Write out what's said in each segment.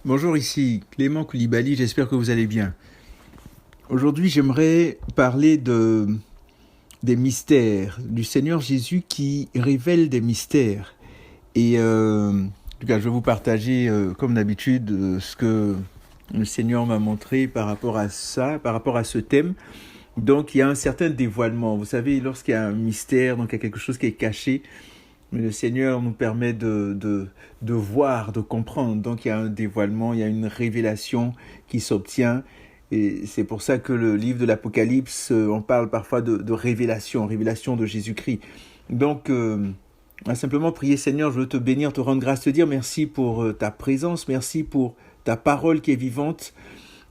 Bonjour, ici Clément Koulibaly, j'espère que vous allez bien. Aujourd'hui, j'aimerais parler des mystères, du Seigneur Jésus qui révèle des mystères. En tout cas, je vais vous partager, comme d'habitude, ce que le Seigneur m'a montré par rapport à ça, par rapport à ce thème. Donc, il y a un certain dévoilement. Vous savez, lorsqu'il y a un mystère, donc il y a quelque chose qui est caché, mais le Seigneur nous permet de voir, de comprendre. Donc il y a un dévoilement, il y a une révélation qui s'obtient. Et c'est pour ça que le livre de l'Apocalypse, on parle parfois de révélation, révélation de Jésus-Christ. Donc, on va simplement prier, Seigneur, je veux te bénir, te rendre grâce, te dire merci pour ta présence, merci pour ta parole qui est vivante.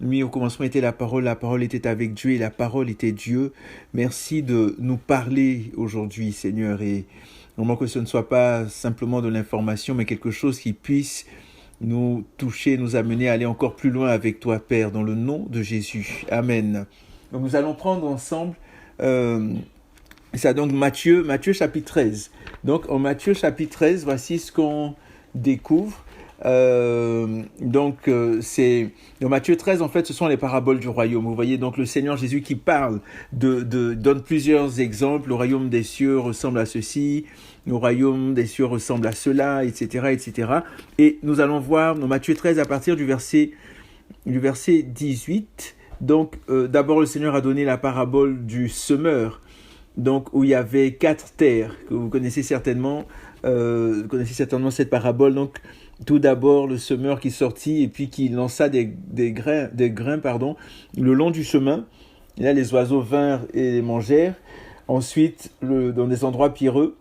Oui, au commencement était la parole était avec Dieu et la parole était Dieu. Merci de nous parler aujourd'hui, Seigneur, et vraiment que ce ne soit pas simplement de l'information, mais quelque chose qui puisse nous toucher, nous amener à aller encore plus loin avec toi, Père, dans le nom de Jésus. Amen. Donc nous allons prendre ensemble ça, donc Matthieu chapitre 13. Donc en Matthieu chapitre 13, voici ce qu'on découvre. C'est dans Matthieu 13, en fait, ce sont les paraboles du royaume. Vous voyez donc le Seigneur Jésus qui parle, donne plusieurs exemples. Le royaume des cieux ressemble à ceci, le royaume des cieux ressemble à cela, etc., etc. Et nous allons voir dans Matthieu 13 à partir du verset 18. Donc, d'abord, le Seigneur a donné la parabole du semeur, donc où il y avait 4 terres que vous connaissez certainement. Vous connaissez certainement cette parabole. Donc, tout d'abord, le semeur qui sortit et puis qui lança des grains, le long du chemin. Et là, les oiseaux vinrent et les mangèrent. Ensuite, dans des endroits pierreux,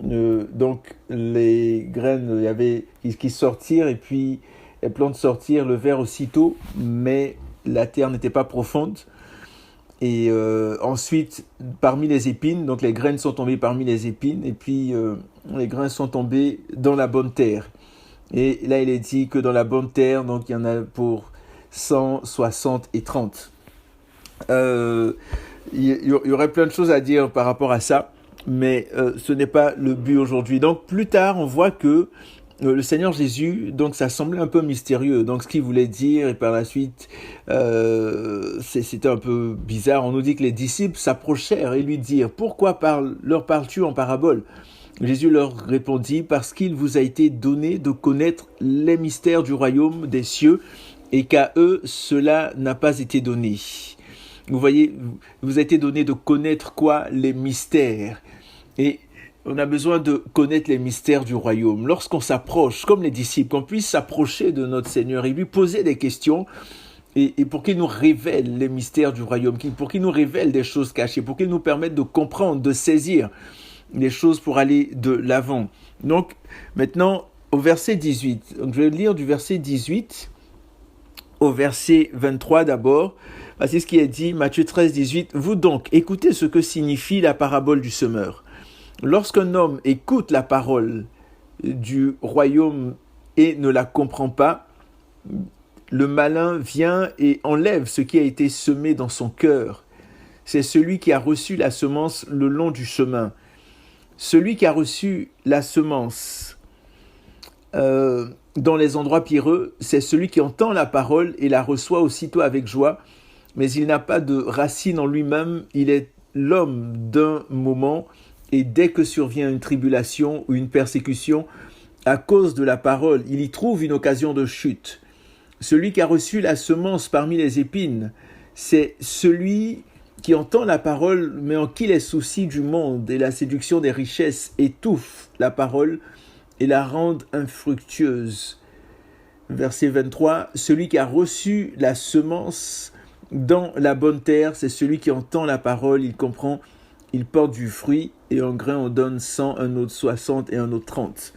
donc les graines, il y avait qui sortirent et puis les plantes sortirent, le verre aussitôt, mais la terre n'était pas profonde. Et ensuite, parmi les épines, donc les graines sont tombées parmi les épines, et puis les grains sont tombés dans la bonne terre. Et là, il est dit que dans la bonne terre, donc il y en a pour 100, 60 et 30. Il y aurait plein de choses à dire par rapport à ça, mais ce n'est pas le but aujourd'hui. Donc plus tard, on voit que le Seigneur Jésus, donc ça semblait un peu mystérieux, donc ce qu'il voulait dire, et par la suite, c'était un peu bizarre. On nous dit que les disciples s'approchèrent et lui dirent, pourquoi leur parles-tu en parabole? Jésus leur répondit, parce qu'il vous a été donné de connaître les mystères du royaume des cieux, et qu'à eux, cela n'a pas été donné. Vous voyez, vous a été donné de connaître quoi? Les mystères. Et on a besoin de connaître les mystères du royaume. Lorsqu'on s'approche, comme les disciples, qu'on puisse s'approcher de notre Seigneur et lui poser des questions, et pour qu'il nous révèle les mystères du royaume, pour qu'il nous révèle des choses cachées, pour qu'il nous permette de comprendre, de saisir les choses pour aller de l'avant. Donc, maintenant, au verset 18, donc je vais lire du verset 18 au verset 23 d'abord. Voici ce qui est dit, Matthieu 13, 18. Vous donc, écoutez ce que signifie la parabole du semeur. Lorsqu'un homme écoute la parole du royaume et ne la comprend pas, le malin vient et enlève ce qui a été semé dans son cœur. C'est celui qui a reçu la semence le long du chemin. Celui qui a reçu la semence dans les endroits pierreux, c'est celui qui entend la parole et la reçoit aussitôt avec joie, mais il n'a pas de racine en lui-même, il est l'homme d'un moment, et dès que survient une tribulation ou une persécution, à cause de la parole, il y trouve une occasion de chute. Celui qui a reçu la semence parmi les épines, c'est celui qui entend la parole, mais en qui les soucis du monde et la séduction des richesses étouffent la parole et la rendent infructueuse. Verset 23, celui qui a reçu la semence dans la bonne terre, c'est celui qui entend la parole, il comprend, il porte du fruit, et un grain en donne 100, un autre 60 et un autre 30.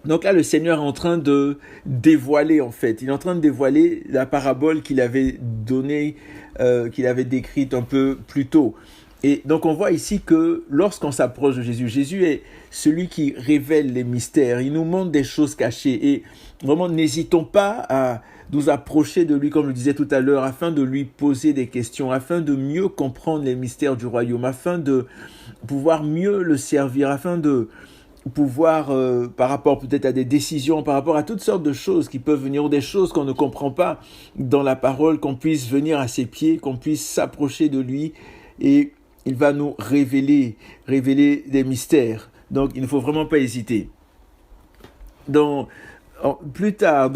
Donc là, le Seigneur est en train de dévoiler, en fait. Il est en train de dévoiler la parabole qu'il avait donnée, qu'il avait décrite un peu plus tôt. Et donc on voit ici que lorsqu'on s'approche de Jésus, Jésus est celui qui révèle les mystères. Il nous montre des choses cachées. Et vraiment, n'hésitons pas à nous approcher de lui, comme je le disais tout à l'heure, afin de lui poser des questions, afin de mieux comprendre les mystères du royaume, afin de pouvoir mieux le servir, afin de pouvoir, par rapport peut-être à des décisions, par rapport à toutes sortes de choses qui peuvent venir, ou des choses qu'on ne comprend pas dans la parole, qu'on puisse venir à ses pieds, qu'on puisse s'approcher de lui, et il va nous révéler des mystères. Donc il ne faut vraiment pas hésiter. Plus tard,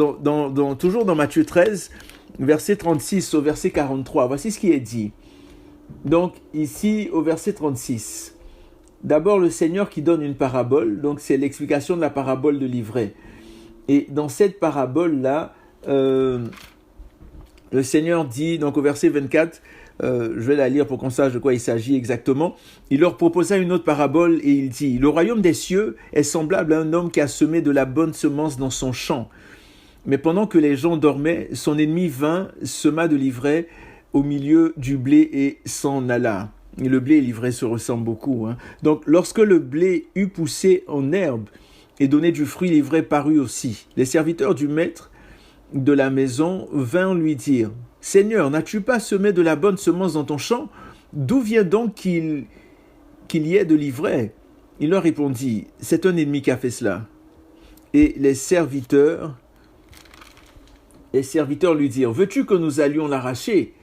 toujours dans Matthieu 13, verset 36 au verset 43, voici ce qui est dit. Donc ici au verset 36, d'abord le Seigneur qui donne une parabole, donc c'est l'explication de la parabole de l'ivraie. Et dans cette parabole-là, le Seigneur dit, donc au verset 24, je vais la lire pour qu'on sache de quoi il s'agit exactement. Il leur proposa une autre parabole et il dit: le royaume des cieux est semblable à un homme qui a semé de la bonne semence dans son champ. Mais pendant que les gens dormaient, son ennemi vint, sema de l'ivraie au milieu du blé et s'en alla. Et le blé et l'ivraie se ressemblent beaucoup. Donc lorsque le blé eut poussé en herbe et donné du fruit, l'ivraie parut aussi. Les serviteurs du maître de la maison vinrent lui dire: Seigneur, n'as-tu pas semé de la bonne semence dans ton champ? D'où vient donc qu'il y ait de l'ivraie? Il leur répondit: c'est un ennemi qui a fait cela. Et les serviteurs lui dirent: veux-tu que nous allions l'arracher?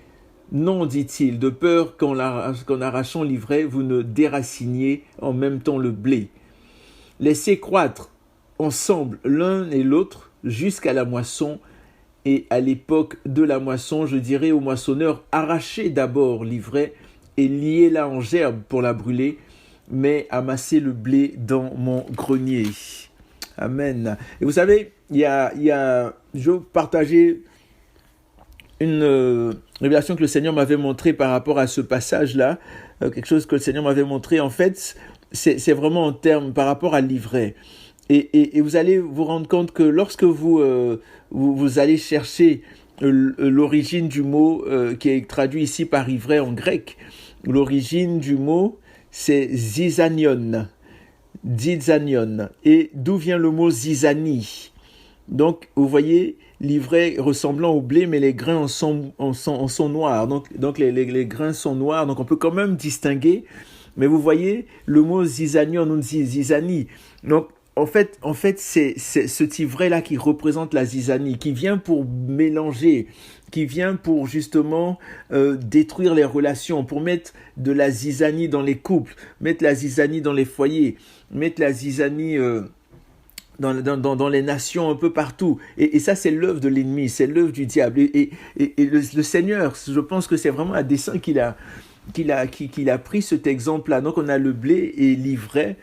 Non, dit-il, de peur qu'en arrachant l'ivraie, vous ne déraciniez en même temps le blé. Laissez croître ensemble l'un et l'autre jusqu'à la moisson. Et à l'époque de la moisson, je dirai au moissonneur: arrachez d'abord l'ivraie et liez-la en gerbe pour la brûler, mais amassez le blé dans mon grenier. Amen. Et vous savez, je vais partager une révélation que le Seigneur m'avait montrée par rapport à ce passage-là, quelque chose que le Seigneur m'avait montré. En fait, c'est vraiment en termes par rapport à l'ivraie. Et vous allez vous rendre compte que lorsque vous allez chercher l'origine du mot qui est traduit ici par ivraie en grec, l'origine du mot c'est zizanion. Et d'où vient le mot zizani? Donc vous voyez l'ivraie ressemblant au blé, mais les grains en sont noirs. Donc les grains sont noirs, donc on peut quand même distinguer. Mais vous voyez le mot zizanion ou zizani. Donc en fait, c'est cet ivraie-là qui représente la zizanie, qui vient pour mélanger, qui vient pour justement détruire les relations, pour mettre de la zizanie dans les couples, mettre la zizanie dans les foyers, mettre la zizanie dans les nations un peu partout. Et ça, c'est l'œuvre de l'ennemi, c'est l'œuvre du diable. Et le Seigneur, je pense que c'est vraiment à dessein qu'il a pris cet exemple-là. Donc on a le blé et l'ivraie,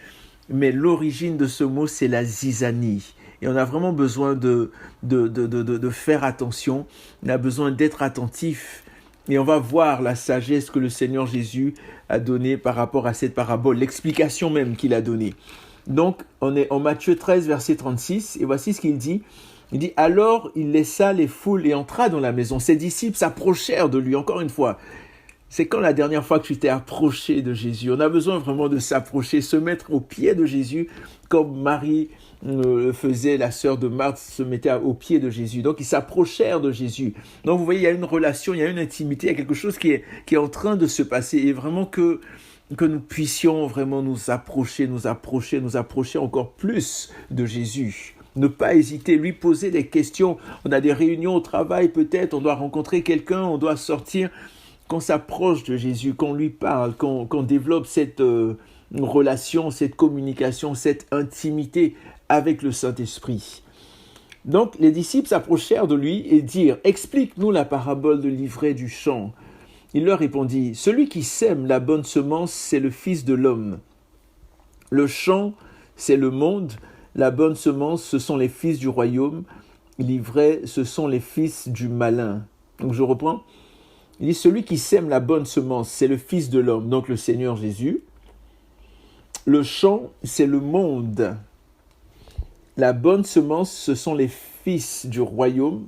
mais l'origine de ce mot, c'est la zizanie. Et on a vraiment besoin de faire attention. On a besoin d'être attentif. Et on va voir la sagesse que le Seigneur Jésus a donnée par rapport à cette parabole, l'explication même qu'il a donnée. Donc, on est en Matthieu 13, verset 36, et voici ce qu'il dit. Il dit: alors il laissa les foules et entra dans la maison. Ses disciples s'approchèrent de lui, encore une fois. C'est quand la dernière fois que tu t'es approché de Jésus? On a besoin vraiment de s'approcher, se mettre aux pieds de Jésus, comme Marie le faisait, la sœur de Marthe se mettait aux pieds de Jésus. Donc ils s'approchèrent de Jésus. Donc vous voyez, il y a une relation, il y a une intimité, il y a quelque chose qui est en train de se passer. Et vraiment que nous puissions vraiment nous approcher encore plus de Jésus. Ne pas hésiter, lui poser des questions. On a des réunions au travail peut-être, on doit rencontrer quelqu'un, on doit sortir. Qu'on s'approche de Jésus, qu'on lui parle, qu'on développe cette relation, cette communication, cette intimité avec le Saint-Esprit. Donc les disciples s'approchèrent de lui et dirent: explique-nous la parabole de l'ivraie du champ. Il leur répondit: celui qui sème la bonne semence, c'est le Fils de l'homme. Le champ, c'est le monde. La bonne semence, ce sont les fils du royaume. L'ivraie, ce sont les fils du malin. Donc je reprends. Il dit: celui qui sème la bonne semence, c'est le Fils de l'homme, donc le Seigneur Jésus. Le champ, c'est le monde. La bonne semence, ce sont les fils du royaume,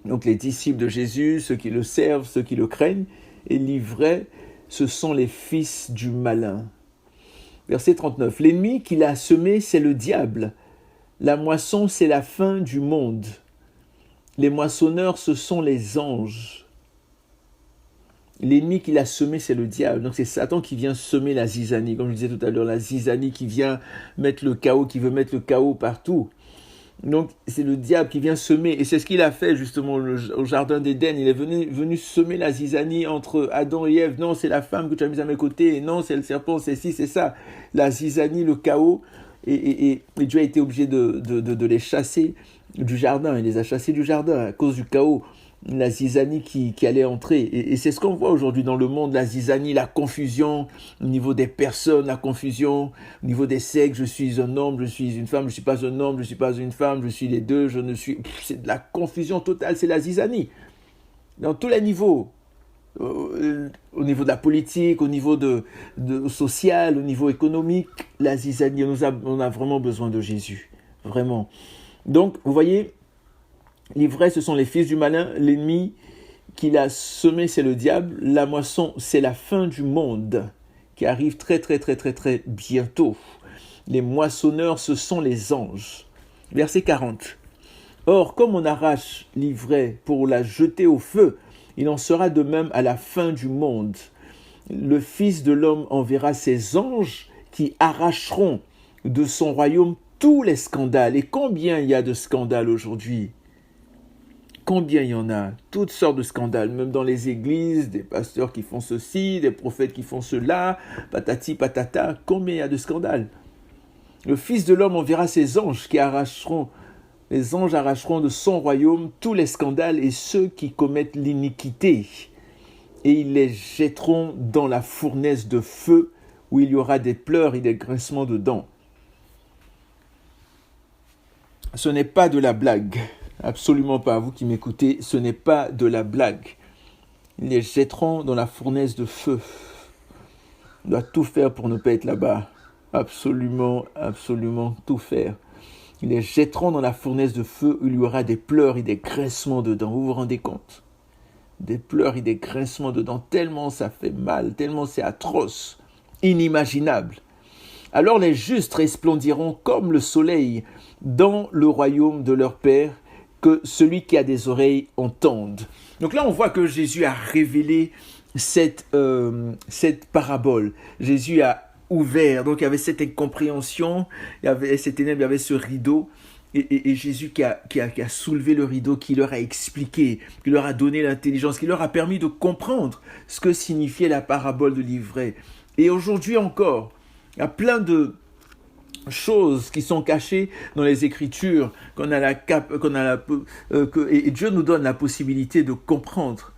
donc les disciples de Jésus, ceux qui le servent, ceux qui le craignent. Et l'ivraie, ce sont les fils du malin. Verset 39. L'ennemi qu'il a semé, c'est le diable. La moisson, c'est la fin du monde. Les moissonneurs, ce sont les anges. L'ennemi qu'il a semé, c'est le diable. Donc c'est Satan qui vient semer la zizanie. Comme je disais tout à l'heure, la zizanie qui vient mettre le chaos, qui veut mettre le chaos partout. Donc c'est le diable qui vient semer. Et c'est ce qu'il a fait justement au jardin d'Éden. Il est venu semer la zizanie entre Adam et Ève. Non, c'est la femme que tu as mise à mes côtés. Et non, c'est le serpent, c'est ci, c'est ça. La zizanie, le chaos. Et Dieu a été obligé de les chasser du jardin. Il les a chassés du jardin à cause du chaos. La zizanie qui allait entrer. Et c'est ce qu'on voit aujourd'hui dans le monde, la zizanie, la confusion au niveau des personnes, la confusion au niveau des sexes. Je suis un homme, je suis une femme, je ne suis pas un homme, je ne suis pas une femme, je suis les deux, je ne suis... C'est de la confusion totale, c'est la zizanie. Dans tous les niveaux. Au niveau de la politique, au niveau de social, au niveau économique, la zizanie, on a vraiment besoin de Jésus. Vraiment. Donc, vous voyez... L'ivraie, ce sont les fils du malin. L'ennemi qu'il a semé, c'est le diable. La moisson, c'est la fin du monde qui arrive très, très, très, très, très bientôt. Les moissonneurs, ce sont les anges. Verset 40. Or, comme on arrache l'ivraie pour la jeter au feu, il en sera de même à la fin du monde. Le Fils de l'homme enverra ses anges qui arracheront de son royaume tous les scandales. Et combien il y a de scandales aujourd'hui ? Combien il y en a? Toutes sortes de scandales, même dans les églises, des pasteurs qui font ceci, des prophètes qui font cela, patati patata, combien il y a de scandales? Le Fils de l'homme enverra ses anges qui arracheront, les anges arracheront de son royaume tous les scandales et ceux qui commettent l'iniquité. Et ils les jetteront dans la fournaise de feu où il y aura des pleurs et des grincements de dents. Ce n'est pas de la blague. Absolument pas, vous qui m'écoutez, ce n'est pas de la blague. Ils les jetteront dans la fournaise de feu. On doit tout faire pour ne pas être là-bas. Absolument, absolument tout faire. Ils les jetteront dans la fournaise de feu où il y aura des pleurs et des grincements de dents. Vous vous rendez compte? Des pleurs et des grincements de dents, tellement ça fait mal, tellement c'est atroce, inimaginable. Alors les justes resplendiront comme le soleil dans le royaume de leur Père. Que celui qui a des oreilles entende. Donc là, on voit que Jésus a révélé cette parabole. Jésus a ouvert, donc il y avait cette incompréhension, il y avait ces ténèbres, il y avait ce rideau, et Jésus qui a soulevé le rideau, qui leur a expliqué, qui leur a donné l'intelligence, qui leur a permis de comprendre ce que signifiait la parabole de l'ivraie. Et aujourd'hui encore, il y a plein de choses qui sont cachées dans les Écritures, et Dieu nous donne la possibilité de comprendre.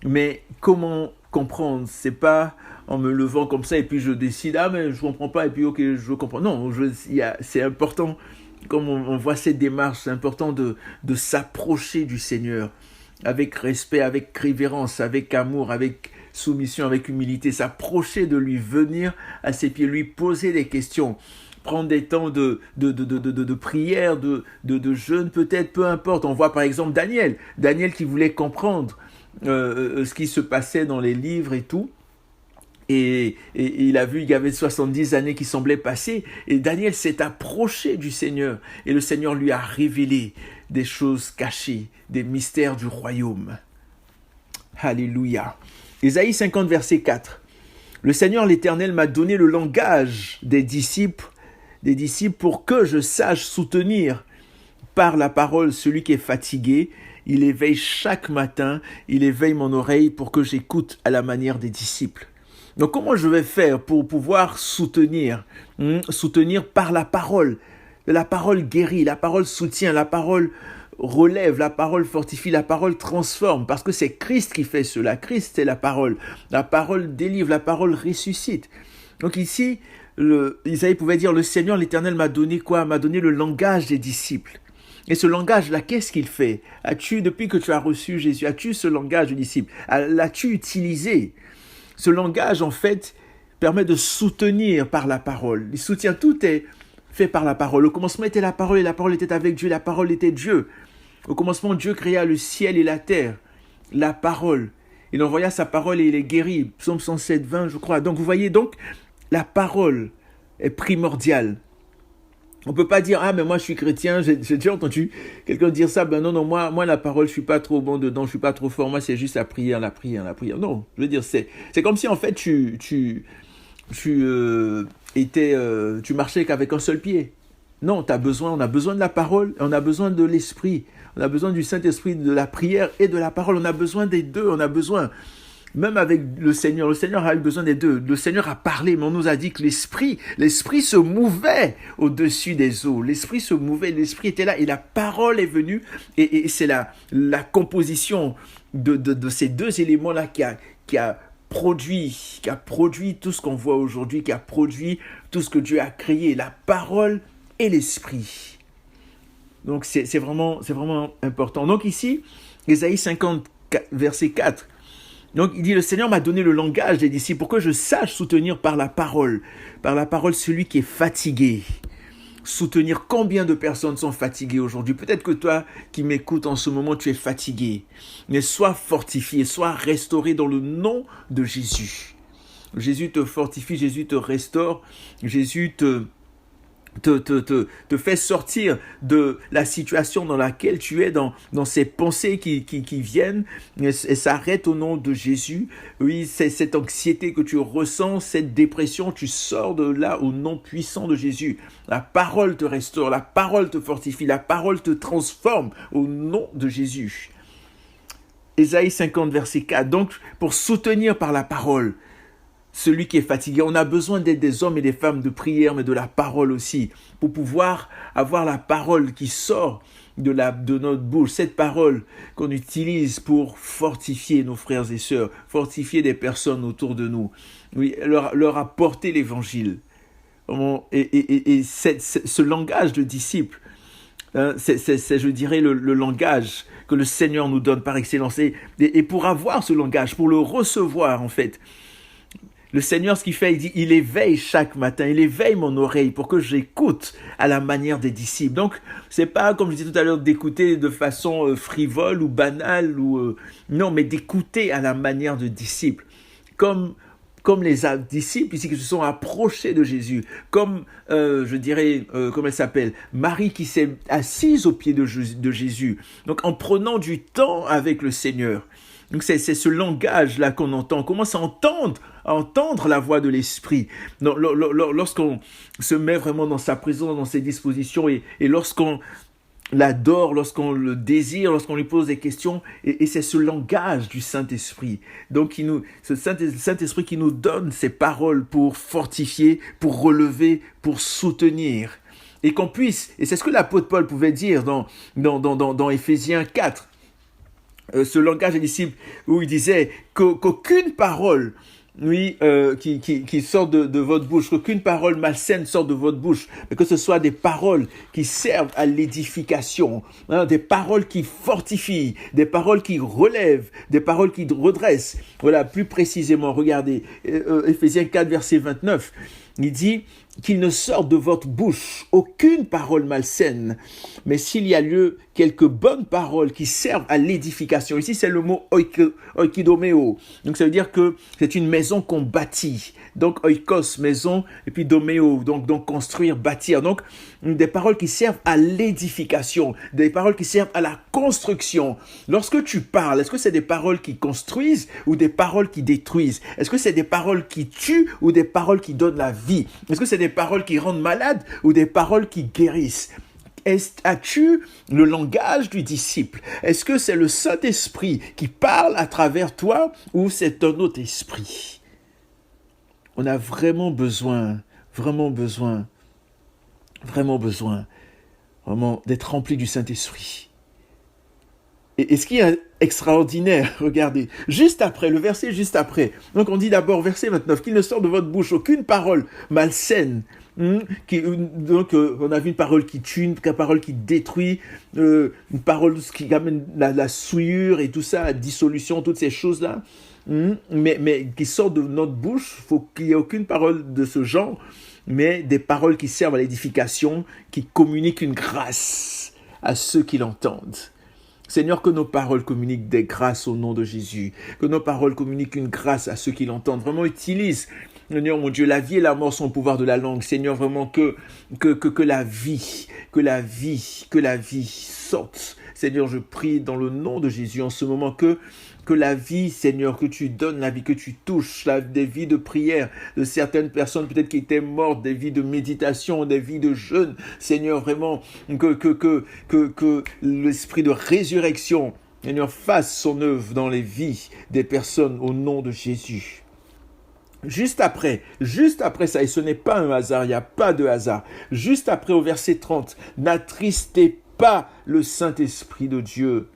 Mais comment comprendre? C'est pas en me levant comme ça et puis je décide, mais je comprends pas et puis ok, je comprends. Non, c'est important, comme on voit cette démarche, c'est important de s'approcher du Seigneur avec respect, avec révérence, avec amour, avec soumission, avec humilité, s'approcher de lui, venir à ses pieds, lui poser des questions. Prendre des temps de prière, de jeûne, peut-être, peu importe. On voit par exemple Daniel qui voulait comprendre ce qui se passait dans les livres et tout. Et il a vu qu'il y avait 70 années qui semblaient passer. Et Daniel s'est approché du Seigneur. Et le Seigneur lui a révélé des choses cachées, des mystères du royaume. Alléluia. Ésaïe 50, verset 4. Le Seigneur l'Éternel m'a donné le langage des disciples pour que je sache soutenir par la parole celui qui est fatigué. Il éveille chaque matin, il éveille mon oreille pour que j'écoute à la manière des disciples. Donc comment je vais faire pour pouvoir soutenir par la parole? La parole guérit, la parole soutient, la parole relève, la parole fortifie, la parole transforme, parce que c'est Christ qui fait cela. Christ c'est la parole délivre, la parole ressuscite. Donc ici, Isaïe pouvait dire, le Seigneur l'Éternel m'a donné quoi? M'a donné le langage des disciples. Et ce langage-là, qu'est-ce qu'il fait? Depuis que tu as reçu Jésus, as-tu ce langage de disciple? L'as-tu utilisé? Ce langage, en fait, permet de soutenir par la parole. Il soutient, tout est fait par la parole. Au commencement était la parole, et la parole était avec Dieu, la parole était Dieu. Au commencement, Dieu créa le ciel et la terre. La parole. Il envoya sa parole et il est guéri. Psaume 107, 20, je crois. Donc, vous voyez, donc, la parole est primordiale. On peut pas dire, ah, mais moi, je suis chrétien. J'ai déjà entendu quelqu'un dire ça. Ben non, non, moi, la parole, je suis pas trop bon dedans, je suis pas trop fort. Moi, c'est juste la prière, la prière, la prière. Non, je veux dire, c'est comme si, en fait, tu marchais qu'avec un seul pied. Non, on a besoin de la parole, on a besoin de l'esprit. On a besoin du Saint-Esprit, de la prière et de la parole. On a besoin des deux, on a besoin. Même avec le Seigneur a eu besoin des deux. Le Seigneur a parlé, mais on nous a dit que l'Esprit se mouvait au-dessus des eaux. L'Esprit se mouvait, l'Esprit était là et la parole est venue. Et c'est la composition de ces deux éléments-là qui a produit tout ce qu'on voit aujourd'hui, qui a produit tout ce que Dieu a créé, la parole et l'Esprit. Donc c'est vraiment important. Donc ici, Ésaïe 50, verset 4, donc il dit, le Seigneur m'a donné le langage des disciples pour que je sache soutenir par la parole celui qui est fatigué. Soutenir, combien de personnes sont fatiguées aujourd'hui? Peut-être que toi qui m'écoutes en ce moment, tu es fatigué. Mais sois fortifié, sois restauré dans le nom de Jésus. Jésus te fortifie, Jésus te restaure, Jésus te fait sortir de la situation dans laquelle tu es, dans ces pensées qui viennent, et s'arrête au nom de Jésus. Oui, c'est cette anxiété que tu ressens, cette dépression, tu sors de là au nom puissant de Jésus. La parole te restaure, la parole te fortifie, la parole te transforme au nom de Jésus. Ésaïe 50, verset 4. Donc, pour soutenir par la parole celui qui est fatigué, on a besoin d'être des hommes et des femmes de prière, mais de la parole aussi, pour pouvoir avoir la parole qui sort de notre bouche, cette parole qu'on utilise pour fortifier nos frères et sœurs, fortifier des personnes autour de nous, oui, leur apporter l'évangile. Et ce langage de disciple, c'est je dirais, le langage que le Seigneur nous donne par excellence. Et pour avoir ce langage, pour le recevoir en fait, le Seigneur, ce qu'il fait, il dit, il éveille chaque matin, il éveille mon oreille pour que j'écoute à la manière des disciples. Donc, c'est pas, comme je disais tout à l'heure, d'écouter de façon frivole ou banale, non, mais d'écouter à la manière de disciples. Comme les disciples ici qui se sont approchés de Jésus, comme, je dirais, comment elle s'appelle, Marie qui s'est assise aux pieds de Jésus. Donc, en prenant du temps avec le Seigneur. Donc c'est ce langage-là qu'on entend. On commence à entendre la voix de l'Esprit. Lorsqu'on se met vraiment dans sa présence, dans ses dispositions, et lorsqu'on l'adore, lorsqu'on le désire, lorsqu'on lui pose des questions, et c'est ce langage du Saint-Esprit. Donc ce Saint-Esprit qui nous donne ces paroles pour fortifier, pour relever, pour soutenir. Et qu'on puisse, et c'est ce que l'apôtre Paul pouvait dire dans Éphésiens 4, ce langage des disciples où il disait qu'aucune parole qui sort de votre bouche, qu'aucune parole malsaine sort de votre bouche, mais que ce soit des paroles qui servent à l'édification, des paroles qui fortifient, des paroles qui relèvent, des paroles qui redressent. Voilà, plus précisément, regardez, Éphésiens 4, verset 29, il dit qu'il ne sorte de votre bouche aucune parole malsaine, mais s'il y a lieu, quelques bonnes paroles qui servent à l'édification. Ici, c'est le mot oikidomeo. Donc, ça veut dire que c'est une maison qu'on bâtit. Donc, oikos, maison, et puis domeo, donc construire, bâtir. Donc, des paroles qui servent à l'édification, des paroles qui servent à la construction. Lorsque tu parles, est-ce que c'est des paroles qui construisent ou des paroles qui détruisent? Est-ce que c'est des paroles qui tuent ou des paroles qui donnent la vie? Est-ce que c'est des paroles qui rendent malades ou des paroles qui guérissent? As-tu le langage du disciple? Est-ce que c'est le Saint-Esprit qui parle à travers toi ou c'est un autre esprit? On a vraiment besoin d'être rempli du Saint-Esprit. Et ce qui est extraordinaire, regardez, juste après, le verset juste après, donc on dit d'abord, verset 29, qu'il ne sort de votre bouche aucune parole malsaine. Donc on a vu une parole qui tue, une parole qui détruit, une parole qui amène la souillure et tout ça, la dissolution, toutes ces choses-là, mais qui sort de notre bouche. Il faut qu'il n'y ait aucune parole de ce genre, mais des paroles qui servent à l'édification, qui communiquent une grâce à ceux qui l'entendent. Seigneur, que nos paroles communiquent des grâces au nom de Jésus, que nos paroles communiquent une grâce à ceux qui l'entendent. Vraiment, utilise Seigneur mon Dieu, la vie et la mort sont au pouvoir de la langue. Seigneur, vraiment que la vie sorte. Seigneur, je prie dans le nom de Jésus en ce moment que la vie, Seigneur, que tu donnes, la vie que tu touches, des vies de prière de certaines personnes peut-être qui étaient mortes, des vies de méditation, des vies de jeûne. Seigneur, vraiment que l'esprit de résurrection, Seigneur, fasse son œuvre dans les vies des personnes au nom de Jésus. Juste après ça, et ce n'est pas un hasard, il n'y a pas de hasard. Juste après, au verset 30, n'attristez pas le Saint-Esprit de Dieu,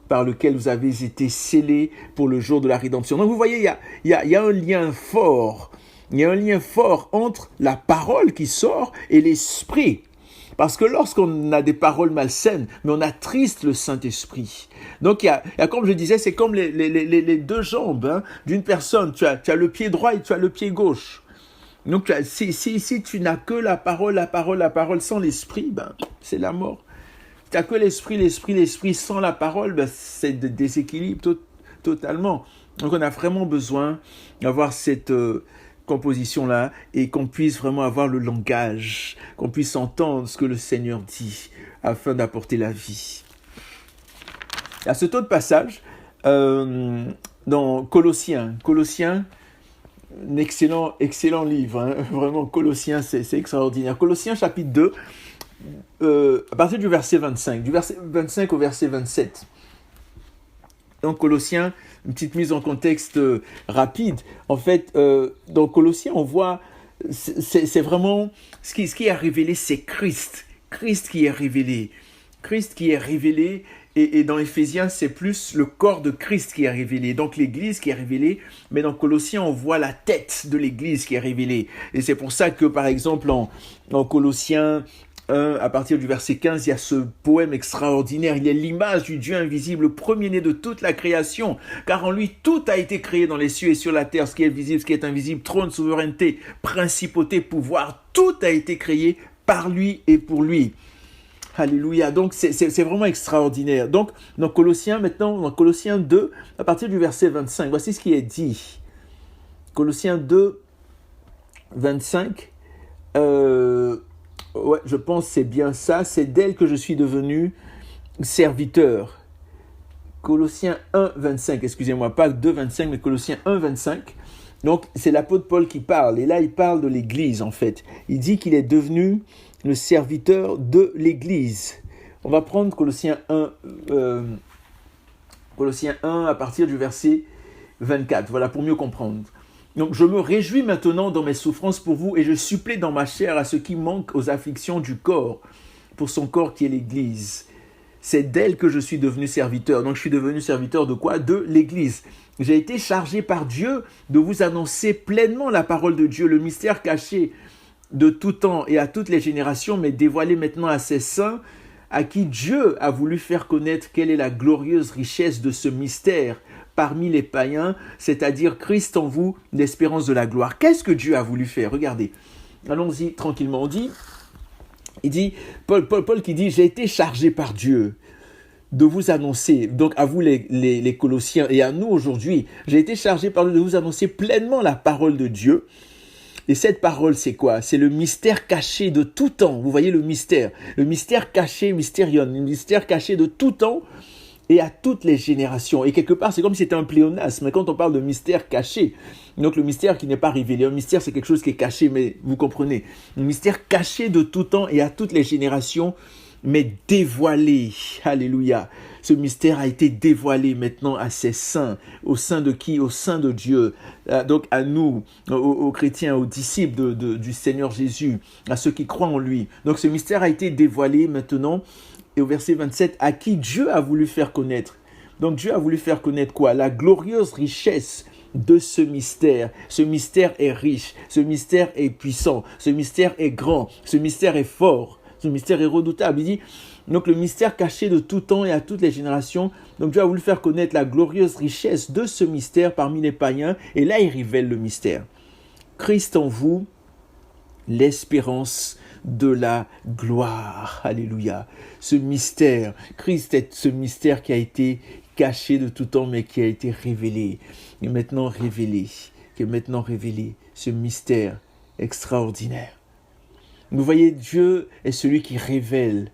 par lequel vous avez été scellés pour le jour de la rédemption. Donc vous voyez, il y a un lien fort. Il y a un lien fort entre la parole qui sort et l'esprit. Parce que lorsqu'on a des paroles malsaines, mais on attriste le Saint-Esprit. Donc il y a comme je disais, c'est comme les deux jambes d'une personne. Tu as le pied droit et tu as le pied gauche. Donc si tu n'as que la parole sans l'esprit, c'est la mort. Si tu n'as que l'esprit sans la parole, c'est de déséquilibre totalement. Donc on a vraiment besoin d'avoir cette composition-là et qu'on puisse vraiment avoir le langage, qu'on puisse entendre ce que le Seigneur dit afin d'apporter la vie. À ce autre passage, dans Colossiens, un excellent livre, vraiment Colossiens, c'est extraordinaire. Colossiens chapitre 2, à partir du verset 25, du verset 25 au verset 27. Donc Colossiens, une petite mise en contexte rapide. En fait, dans Colossiens, on voit, c'est vraiment, ce qui est révélé, c'est Christ. Christ qui est révélé. Et dans Éphésiens, c'est plus le corps de Christ qui est révélé. Donc l'Église qui est révélée, mais dans Colossiens, on voit la tête de l'Église qui est révélée. Et c'est pour ça que, par exemple, en Colossiens 1, à partir du verset 15, il y a ce poème extraordinaire. Il est l'image du Dieu invisible, le premier-né de toute la création. Car en lui, tout a été créé dans les cieux et sur la terre, ce qui est visible, ce qui est invisible, trône, souveraineté, principauté, pouvoir. Tout a été créé par lui et pour lui. Alléluia. Donc, c'est vraiment extraordinaire. Donc, dans Colossiens 2, à partir du verset 25, voici ce qui est dit. Colossiens 2, 25, ouais, je pense que c'est bien ça. C'est d'elle que je suis devenu serviteur. Colossiens 1, 25, excusez-moi, pas 2, 25, mais Colossiens 1, 25. Donc, c'est l'apôtre Paul qui parle. Et là, il parle de l'Église, en fait. Il dit qu'il est devenu le serviteur de l'Église. On va prendre Colossiens 1 à partir du verset 24. Voilà, pour mieux comprendre. Donc, je me réjouis maintenant dans mes souffrances pour vous et je supplée dans ma chair à ce qui manque aux afflictions du corps, pour son corps qui est l'Église. C'est d'elle que je suis devenu serviteur. Donc, je suis devenu serviteur de quoi? De l'Église. J'ai été chargé par Dieu de vous annoncer pleinement la parole de Dieu, le mystère caché de tout temps et à toutes les générations, mais dévoilé maintenant à ses saints, à qui Dieu a voulu faire connaître quelle est la glorieuse richesse de ce mystère parmi les païens, c'est-à-dire Christ en vous, l'espérance de la gloire. Qu'est-ce que Dieu a voulu faire? Regardez, allons-y tranquillement. Il dit, Paul qui dit, j'ai été chargé par Dieu de vous annoncer, donc à vous les Colossiens et à nous aujourd'hui, j'ai été chargé par Dieu de vous annoncer pleinement la parole de Dieu. Et cette parole, c'est quoi? C'est le mystère caché de tout temps. Vous voyez le mystère caché, mystérion, le mystère caché de tout temps et à toutes les générations. Et quelque part, c'est comme si c'était un pléonasme. Quand on parle de mystère caché, donc le mystère qui n'est pas révélé, un mystère, c'est quelque chose qui est caché, mais vous comprenez. Un mystère caché de tout temps et à toutes les générations, mais dévoilé. Alléluia. Ce mystère a été dévoilé maintenant à ses saints. Au sein de qui? Au sein de Dieu. Donc à nous, aux chrétiens, aux disciples du Seigneur Jésus, à ceux qui croient en lui. Donc ce mystère a été dévoilé maintenant. Et au verset 27, à qui Dieu a voulu faire connaître. Donc Dieu a voulu faire connaître quoi? La glorieuse richesse de ce mystère. Ce mystère est riche. Ce mystère est puissant. Ce mystère est grand. Ce mystère est fort. Ce mystère est redoutable. Il dit, donc le mystère caché de tout temps et à toutes les générations. Donc Dieu a voulu faire connaître la glorieuse richesse de ce mystère parmi les païens. Et là, il révèle le mystère. Christ en vous, l'espérance de la gloire. Alléluia. Ce mystère, Christ est ce mystère qui a été caché de tout temps, mais qui a été révélé. Et maintenant révélé. qui est maintenant révélé, ce mystère extraordinaire. Vous voyez, Dieu est celui qui révèle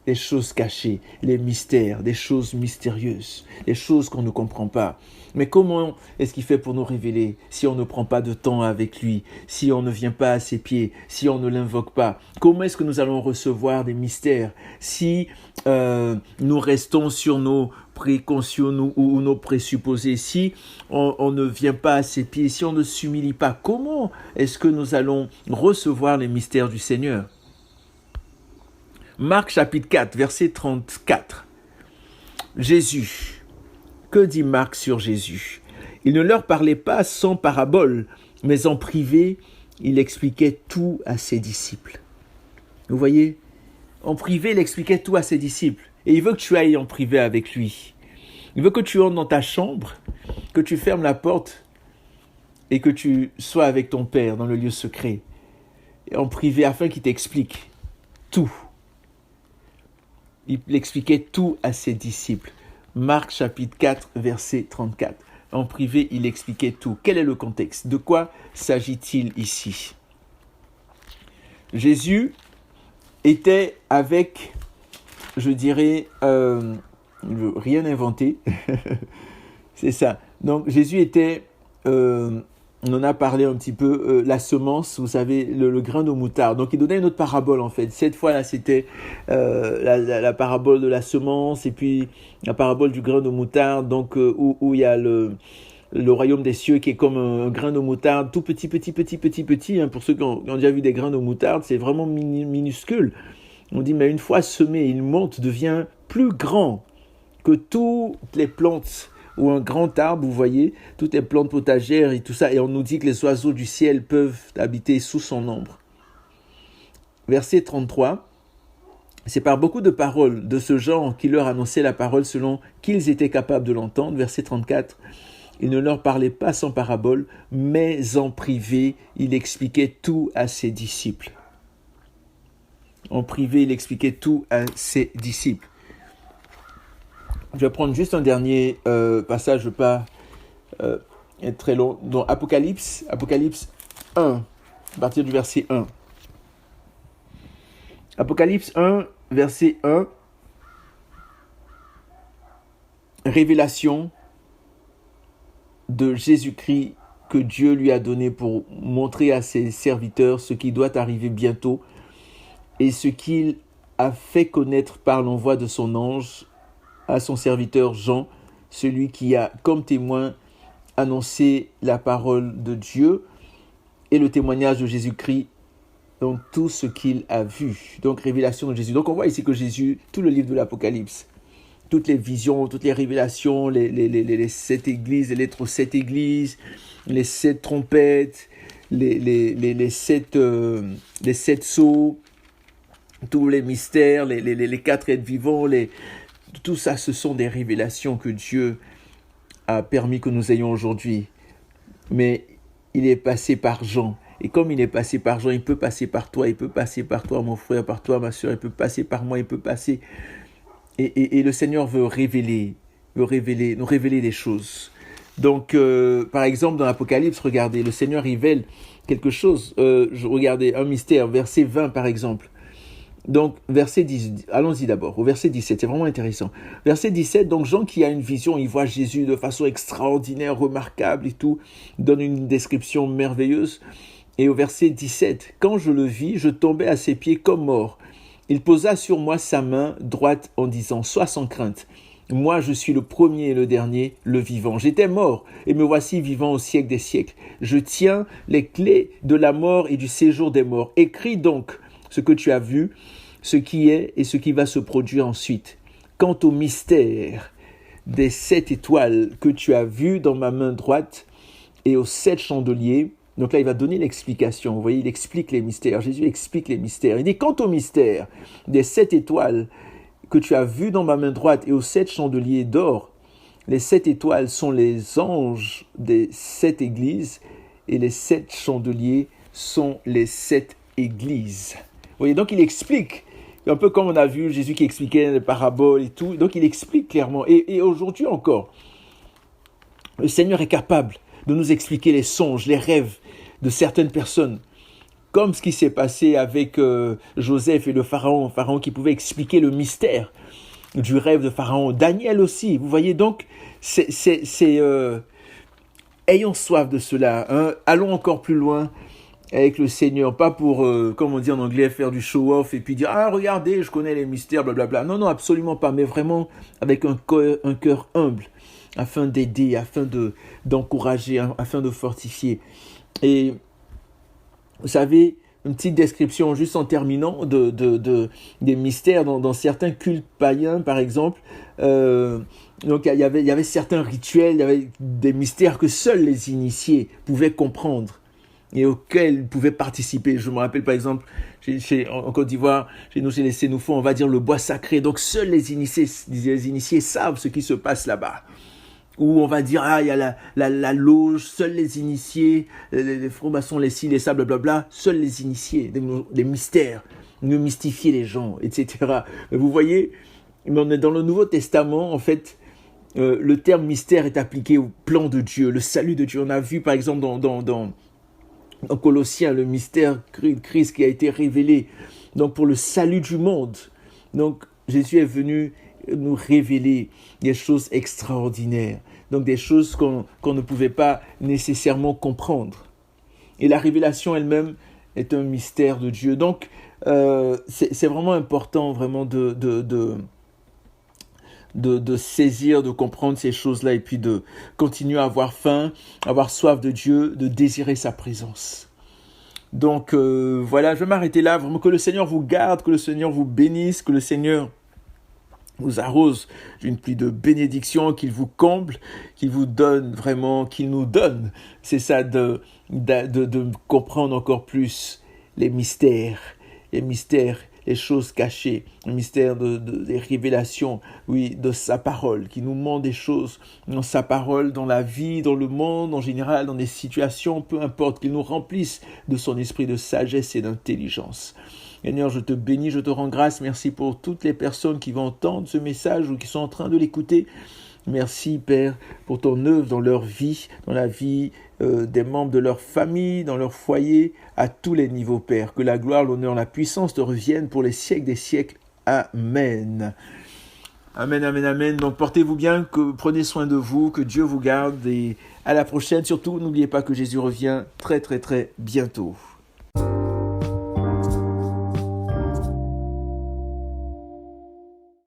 les choses cachées, les mystères, des choses mystérieuses, des choses qu'on ne comprend pas. Mais comment est-ce qu'il fait pour nous révéler si on ne prend pas de temps avec lui, si on ne vient pas à ses pieds, si on ne l'invoque pas? Comment est-ce que nous allons recevoir des mystères si nous restons sur nos précautions ou nos présupposés, si on ne vient pas à ses pieds, si on ne s'humilie pas? Comment est-ce que nous allons recevoir les mystères du Seigneur? Marc chapitre 4, verset 34. Jésus. Que dit Marc sur Jésus? Il ne leur parlait pas sans parabole, mais en privé, il expliquait tout à ses disciples. Vous voyez? En privé, il expliquait tout à ses disciples. Et il veut que tu ailles en privé avec lui. Il veut que tu entres dans ta chambre, que tu fermes la porte et que tu sois avec ton Père dans le lieu secret. Et en privé, afin qu'il t'explique tout. Il expliquait tout à ses disciples. Marc chapitre 4, verset 34. En privé, il expliquait tout. Quel est le contexte? De quoi s'agit-il ici? Jésus était avec, je dirais, rien inventé. C'est ça. Donc Jésus était, on en a parlé un petit peu, la semence, vous savez, le grain de moutarde. Donc il donnait une autre parabole en fait. Cette fois-là, c'était la parabole de la semence et puis la parabole du grain de moutarde, donc où il y a le royaume des cieux qui est comme un grain de moutarde, tout petit. Hein, pour ceux qui ont déjà vu des grains de moutarde, c'est vraiment minuscule. On dit, mais une fois semé, il monte, devient plus grand que toutes les plantes ou un grand arbre, vous voyez, toutes les plantes potagères et tout ça. Et on nous dit que les oiseaux du ciel peuvent habiter sous son ombre. Verset 33. C'est par beaucoup de paroles de ce genre qu'il leur annonçait la parole selon qu'ils étaient capables de l'entendre. Verset 34. Il ne leur parlait pas sans parabole, mais en privé, il expliquait tout à ses disciples. En privé, il expliquait tout à ses disciples. Je vais prendre juste un dernier passage, je ne veux pas être très long. Donc, Apocalypse 1, à partir du verset 1. Apocalypse 1, verset 1. Révélation de Jésus-Christ que Dieu lui a donné pour montrer à ses serviteurs ce qui doit arriver bientôt et ce qu'il a fait connaître par l'envoi de son ange à son serviteur Jean, celui qui a comme témoin annoncé la parole de Dieu et le témoignage de Jésus-Christ dans tout ce qu'il a vu. Donc, révélation de Jésus. Donc, on voit ici que Jésus, tout le livre de l'Apocalypse, toutes les visions, toutes les révélations, les 7 églises, les lettres aux 7 églises, les 7 trompettes, les 7 sceaux, tous les mystères, les 4 êtres vivants, tout ça, ce sont des révélations que Dieu a permis que nous ayons aujourd'hui. Mais il est passé par Jean. Et comme il est passé par Jean, il peut passer par toi, il peut passer par toi, mon frère, par toi, ma soeur, il peut passer par moi, il peut passer. Et le Seigneur veut nous révéler des choses. Donc, par exemple, dans l'Apocalypse, regardez, le Seigneur révèle quelque chose. Regardez, un mystère, verset 20 par exemple. Donc, verset 10, allons-y d'abord, au verset 17, c'est vraiment intéressant. Verset 17, donc Jean qui a une vision, il voit Jésus de façon extraordinaire, remarquable et tout, donne une description merveilleuse. Et au verset 17, quand je le vis, je tombais à ses pieds comme mort. Il posa sur moi sa main droite en disant, sois sans crainte. Moi, je suis le premier et le dernier, le vivant. J'étais mort et me voici vivant au siècle des siècles. Je tiens les clés de la mort et du séjour des morts. Écris donc ce que tu as vu, ce qui est et ce qui va se produire ensuite. Quant au mystère des 7 étoiles que tu as vues dans ma main droite et aux 7 chandeliers, donc là il va donner l'explication, vous voyez, il explique les mystères, Jésus explique les mystères. Il dit, quant au mystère des 7 étoiles que tu as vues dans ma main droite et aux 7 chandeliers d'or, les 7 étoiles sont les anges des 7 églises et les 7 chandeliers sont les 7 églises. Vous voyez, donc il explique, un peu comme on a vu Jésus qui expliquait les paraboles et tout, donc il explique clairement. Et aujourd'hui encore, le Seigneur est capable de nous expliquer les songes, les rêves de certaines personnes. Comme ce qui s'est passé avec Joseph et le Pharaon. Pharaon qui pouvait expliquer le mystère du rêve de Pharaon. Daniel aussi. Vous voyez donc, ayons soif de cela. Hein. Allons encore plus loin avec le Seigneur. Pas pour, comme on dit en anglais, faire du show-off et puis dire « Ah, regardez, je connais les mystères, blablabla. » Non, non, absolument pas. Mais vraiment avec un cœur humble, afin d'aider, afin d'encourager, afin de fortifier. Et vous savez, une petite description juste en terminant des mystères dans certains cultes païens, par exemple. Donc il y avait certains rituels, il y avait des mystères que seuls les initiés pouvaient comprendre et auxquels ils pouvaient participer. Je me rappelle par exemple, en Côte d'Ivoire, chez les Sénoufos, on va dire le bois sacré. Donc seuls les initiés savent ce qui se passe là-bas. Où on va dire, il y a la loge, seuls les initiés, les francs-maçons, les ci, les ça, blablabla, seuls les initiés, des mystères, ne mystifier les gens, etc. Vous voyez, on est dans le Nouveau Testament, en fait, le terme mystère est appliqué au plan de Dieu, le salut de Dieu. On a vu, par exemple, dans Colossiens, le mystère de Christ qui a été révélé, donc pour le salut du monde. Donc, Jésus est venu nous révéler des choses extraordinaires, donc des choses qu'on ne pouvait pas nécessairement comprendre. Et la révélation elle-même est un mystère de Dieu. Donc, c'est vraiment important vraiment de saisir, de comprendre ces choses-là et puis de continuer à avoir faim, avoir soif de Dieu, de désirer sa présence. Donc, voilà, je vais m'arrêter là. Vraiment que le Seigneur vous garde, que le Seigneur vous bénisse, que le Seigneur vous arrose d'une pluie de bénédiction, qu'il vous comble, qu'il vous donne vraiment, qu'il nous donne. C'est ça de comprendre encore plus les mystères, les choses cachées, les mystères des révélations, oui, de sa parole, qui nous montre des choses dans sa parole, dans la vie, dans le monde en général, dans des situations, peu importe, qu'il nous remplisse de son esprit de sagesse et d'intelligence. Seigneur, je te bénis, je te rends grâce. Merci pour toutes les personnes qui vont entendre ce message ou qui sont en train de l'écouter. Merci, Père, pour ton œuvre dans leur vie, dans la vie des membres de leur famille, dans leur foyer, à tous les niveaux, Père. Que la gloire, l'honneur, la puissance te reviennent pour les siècles des siècles. Amen. Amen, amen, amen. Donc, portez-vous bien, prenez soin de vous, que Dieu vous garde et à la prochaine. Surtout, n'oubliez pas que Jésus revient très, très, très bientôt.